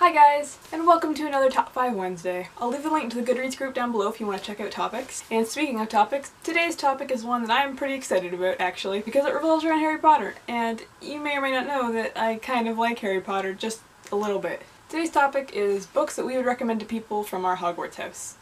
Hi guys, and welcome to another Top 5 Wednesday. I'll leave the link to the Goodreads group down below if you want to check out topics. And speaking of topics, today's topic is one that I'm pretty excited about actually, because it revolves around Harry Potter, and you may or may not know that I kind of like Harry Potter just a little bit. Today's topic is books that we would recommend to people from our Hogwarts house.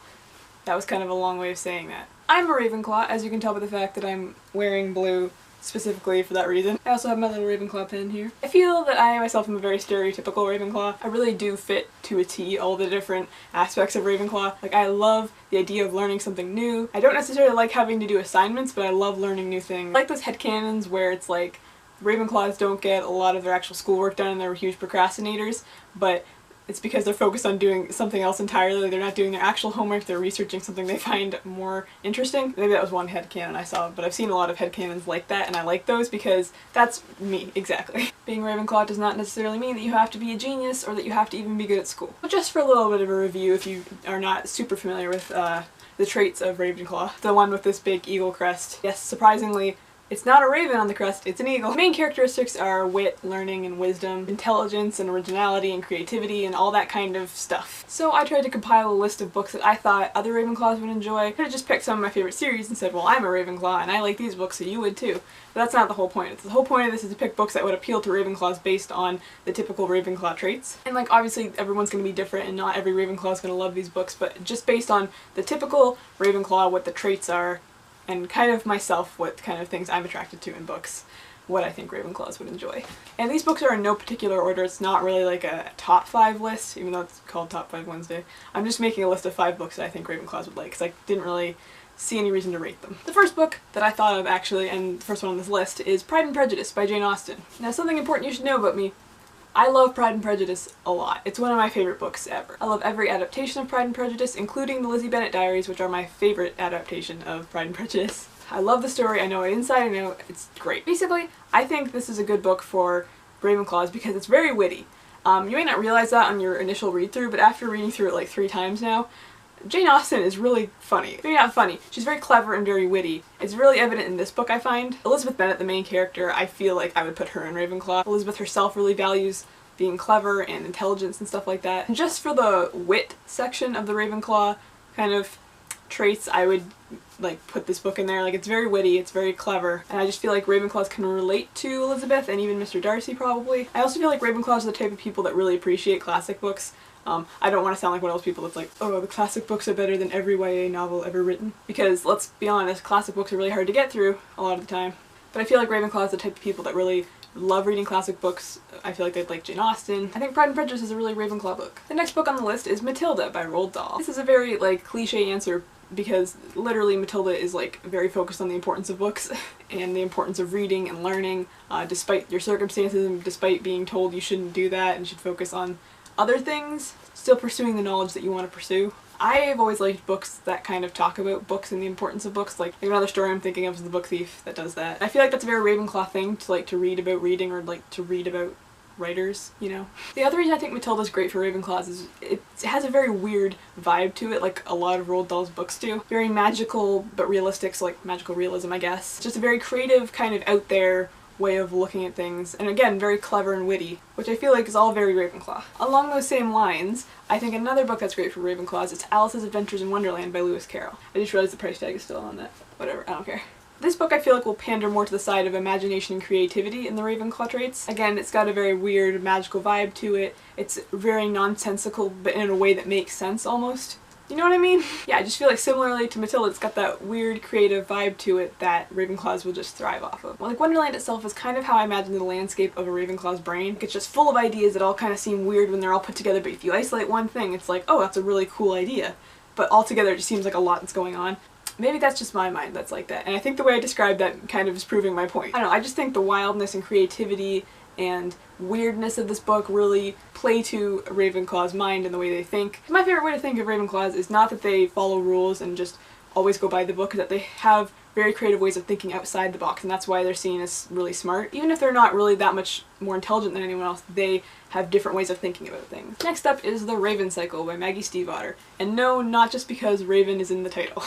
That was kind of a long way of saying that. I'm a Ravenclaw, as you can tell by the fact that I'm wearing blue specifically for that reason. I also have my little Ravenclaw pen here. I feel that I myself am a very stereotypical Ravenclaw. I really do fit to a T all the different aspects of Ravenclaw. Like, I love the idea of learning something new. I don't necessarily like having to do assignments, but I love learning new things. I like those headcanons where it's like Ravenclaws don't get a lot of their actual schoolwork done and they're huge procrastinators, but it's because they're focused on doing something else entirely. They're not doing their actual homework, they're researching something they find more interesting. Maybe that was one headcanon I saw, but I've seen a lot of headcanons like that, and I like those because that's me, exactly. Being Ravenclaw does not necessarily mean that you have to be a genius or that you have to even be good at school. But just for a little bit of a review, if you are not super familiar with the traits of Ravenclaw, the one with this big eagle crest. Yes, surprisingly, it's not a raven on the crest, it's an eagle. The main characteristics are wit, learning, and wisdom, intelligence, and originality, and creativity, and all that kind of stuff. So I tried to compile a list of books that I thought other Ravenclaws would enjoy. I could have just picked some of my favorite series and said, well, I'm a Ravenclaw, and I like these books, so you would too. But that's not the whole point. The whole point of this is to pick books that would appeal to Ravenclaws based on the typical Ravenclaw traits. And like, obviously everyone's going to be different, and not every Ravenclaw is going to love these books, but just based on the typical Ravenclaw, what the traits are, and kind of myself, what kind of things I'm attracted to in books, what I think Ravenclaws would enjoy. And these books are in no particular order. It's not really like a top 5 list, even though it's called Top 5 Wednesday. I'm just making a list of 5 books that I think Ravenclaws would like, because I didn't really see any reason to rate them. The first book that I thought of, actually, and the first one on this list, is Pride and Prejudice by Jane Austen. Now, something important you should know about me: I love Pride and Prejudice a lot. It's one of my favorite books ever. I love every adaptation of Pride and Prejudice, including the Lizzie Bennet Diaries, which are my favorite adaptation of Pride and Prejudice. I love the story, I know it inside and out, it's great. Basically, I think this is a good book for Ravenclaws because it's very witty. You may not realize that on your initial read-through, but after reading through it like 3 times now, Jane Austen is really funny. Maybe not funny, she's very clever and very witty. It's really evident in this book, I find. Elizabeth Bennet, the main character, I feel like I would put her in Ravenclaw. Elizabeth herself really values being clever and intelligence and stuff like that. And just for the wit section of the Ravenclaw kind of traits, I would like put this book in there. Like, it's very witty, it's very clever, and I just feel like Ravenclaws can relate to Elizabeth and even Mr. Darcy probably. I also feel like Ravenclaws are the type of people that really appreciate classic books. I don't want to sound like one of those people that's like, oh, the classic books are better than every YA novel ever written. Because, let's be honest, classic books are really hard to get through a lot of the time. But I feel like Ravenclaw is the type of people that really love reading classic books. I feel like they'd like Jane Austen. I think Pride and Prejudice is a really Ravenclaw book. The next book on the list is Matilda by Roald Dahl. This is a very, like, cliche answer because literally Matilda is, like, very focused on the importance of books and the importance of reading and learning, despite your circumstances and despite being told you shouldn't do that and should focus on other things, still pursuing the knowledge that you want to pursue. I've always liked books that kind of talk about books and the importance of books. Like another story I'm thinking of is The Book Thief that does that. I feel like that's a very Ravenclaw thing to like to read about reading or like to read about writers, you know? The other reason I think Matilda's great for Ravenclaws is it has a very weird vibe to it, like a lot of Roald Dahl's books do. Very magical but realistic, so like magical realism, I guess. Just a very creative, kind of out there way of looking at things, and again, very clever and witty, which I feel like is all very Ravenclaw. Along those same lines, I think another book that's great for Ravenclaws is Alice's Adventures in Wonderland by Lewis Carroll. I just realized the price tag is still on that. Whatever, I don't care. This book I feel like will pander more to the side of imagination and creativity in the Ravenclaw traits. Again, it's got a very weird magical vibe to it. It's very nonsensical, but in a way that makes sense almost. You know what I mean? Yeah, I just feel like similarly to Matilda, it's got that weird creative vibe to it that Ravenclaws will just thrive off of. Well, like Wonderland itself is kind of how I imagine the landscape of a Ravenclaw's brain. It's just full of ideas that all kind of seem weird when they're all put together, but if you isolate one thing, it's like, oh, that's a really cool idea. But altogether it just seems like a lot that's going on. Maybe that's just my mind that's like that, and I think the way I described that kind of is proving my point. I don't know, I just think the wildness and creativity and weirdness of this book really play to Ravenclaw's mind and the way they think. My favorite way to think of Ravenclaws is not that they follow rules and just always go by the book, is that they have very creative ways of thinking outside the box, and that's why they're seen as really smart. Even if they're not really that much more intelligent than anyone else, they have different ways of thinking about things. Next up is The Raven Cycle by Maggie Stiefvater. And no, not just because Raven is in the title.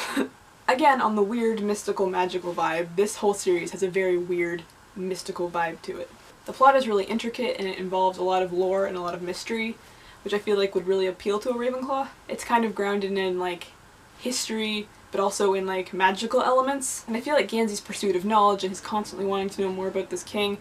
Again, on the weird, mystical, magical vibe, this whole series has a very weird, mystical vibe to it. The plot is really intricate and it involves a lot of lore and a lot of mystery, which I feel like would really appeal to a Ravenclaw. It's kind of grounded in like history, but also in like magical elements. And I feel like Gansey's pursuit of knowledge and his constantly wanting to know more about this king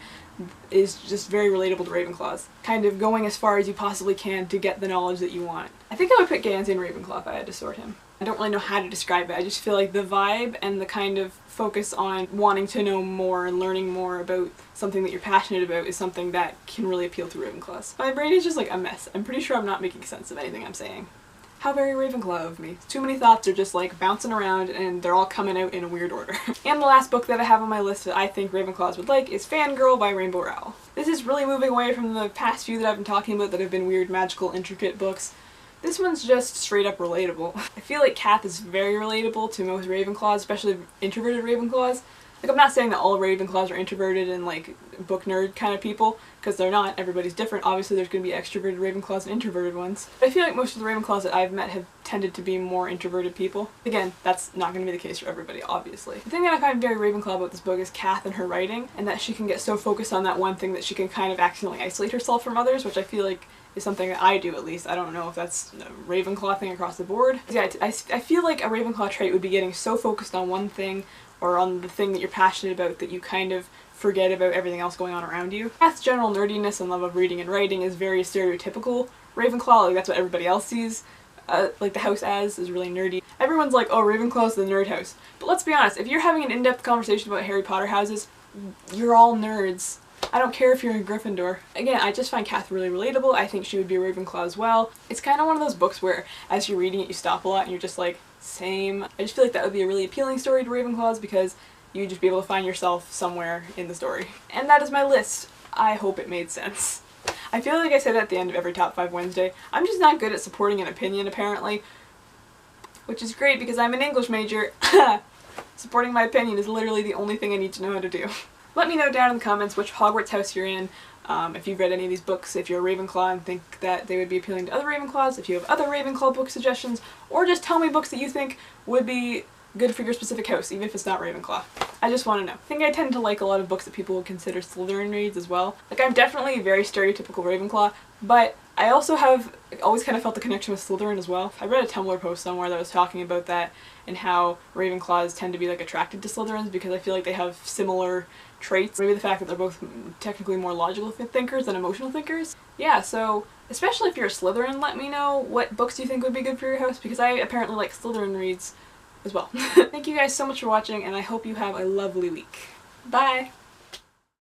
is just very relatable to Ravenclaws. Kind of going as far as you possibly can to get the knowledge that you want. I think I would put Gansey in Ravenclaw if I had to sort him. I don't really know how to describe it. I just feel like the vibe and the kind of focus on wanting to know more and learning more about something that you're passionate about is something that can really appeal to Ravenclaws. My brain is just like a mess. I'm pretty sure I'm not making sense of anything I'm saying. How very Ravenclaw of me. Too many thoughts are just like bouncing around and they're all coming out in a weird order. And the last book that I have on my list that I think Ravenclaws would like is Fangirl by Rainbow Rowell. This is really moving away from the past few that I've been talking about that have been weird, magical, intricate books. This one's just straight up relatable. I feel like Kath is very relatable to most Ravenclaws, especially introverted Ravenclaws. Like, I'm not saying that all Ravenclaws are introverted and like book nerd kind of people, because they're not. Everybody's different. Obviously there's going to be extroverted Ravenclaws and introverted ones. But I feel like most of the Ravenclaws that I've met have tended to be more introverted people. Again, that's not going to be the case for everybody, obviously. The thing that I find very Ravenclaw about this book is Kath and her writing, and that she can get so focused on that one thing that she can kind of accidentally isolate herself from others, which I feel like is something that I do, at least. I don't know if that's a Ravenclaw thing across the board. Yeah, I feel like a Ravenclaw trait would be getting so focused on one thing or on the thing that you're passionate about that you kind of forget about everything else going on around you. Kath's general nerdiness and love of reading and writing is very stereotypical Ravenclaw, like that's what everybody else sees like the house as, is really nerdy. Everyone's like, oh, Ravenclaw's the nerd house. But let's be honest, if you're having an in-depth conversation about Harry Potter houses, you're all nerds. I don't care if you're in Gryffindor. Again, I just find Kath really relatable. I think she would be a Ravenclaw as well. It's kind of one of those books where as you're reading it you stop a lot and you're just like, same. I just feel like that would be a really appealing story to Ravenclaws because you'd just be able to find yourself somewhere in the story. And that is my list. I hope it made sense. I feel like I say that at the end of every Top 5 Wednesday. I'm just not good at supporting an opinion apparently, which is great because I'm an English major. Supporting my opinion is literally the only thing I need to know how to do. Let me know down in the comments which Hogwarts house you're in, if you've read any of these books, if you're a Ravenclaw and think that they would be appealing to other Ravenclaws, if you have other Ravenclaw book suggestions, or just tell me books that you think would be good for your specific house, even if it's not Ravenclaw. I just want to know. I think I tend to like a lot of books that people would consider Slytherin reads as well. Like, I'm definitely a very stereotypical Ravenclaw, but I also have always kind of felt the connection with Slytherin as well. I read a Tumblr post somewhere that was talking about that and how Ravenclaws tend to be like attracted to Slytherins because I feel like they have similar traits. Maybe the fact that they're both technically more logical thinkers than emotional thinkers. Yeah, so especially if you're a Slytherin, let me know what books you think would be good for your house because I apparently like Slytherin reads as well. Thank you guys so much for watching and I hope you have a lovely week. Bye!